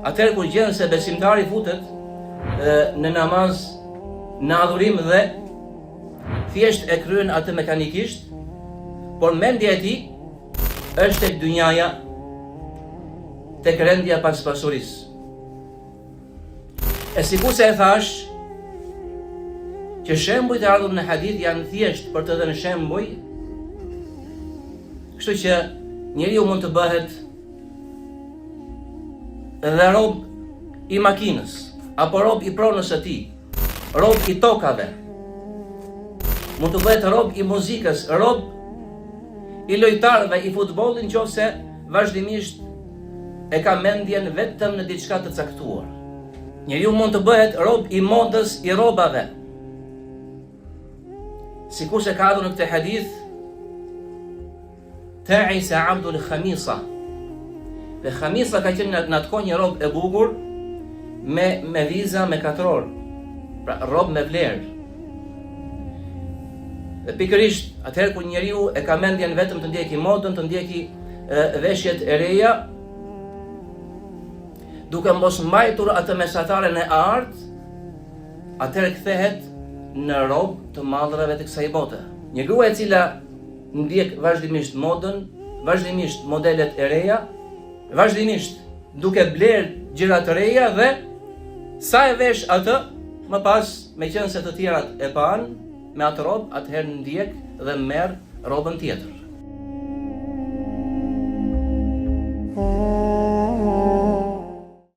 Atëherë kur gjen se besimtari futet në namaz, në adhurim dhe thjesht e kryen atë mekanikisht, por mendja e tij është tek dynjaja, tek rendja pas pasurisë. E sikur se e thash, që shembujt e ardhur në hadith janë thjesht për të dhënë shembuj, kështu që njeriu mund të bëhet edhe rob i makinës, apo rob i pronës së tij, rob i tokave, mund të bëhet rob i muzikës, rob i lojtarëve i futbollit, nëse vazhdimisht e ka mendjen vetëm në diçka të caktuar. Njeriu mund të bëhet rob i modës i rrobave. Sikur se ka ardhur në këtë hadith, ta'isa abdul khamisa. Dhe khamisa ka qenë në atë kohë një rob e bukur me viza me katror, pra rob me vlerë. Dhe pikërisht atëherë kur njeriu e ka mendjen vetëm të ndjeki modën, të ndjeki veshjet e reja, duke mos mbajtur atë mesataren e artë, atëherë kthehet në rob të mallrave të kësaj bote. Një grua e cila ndjek vazhdimisht modën, vazhdimisht modelet e reja, vazhdimisht duke bler gjëra të reja dhe sa e vesh atë, më pas me qenë se të tjerat e pan, me atë rob, atëherë ndjek dhe merr robën tjetër.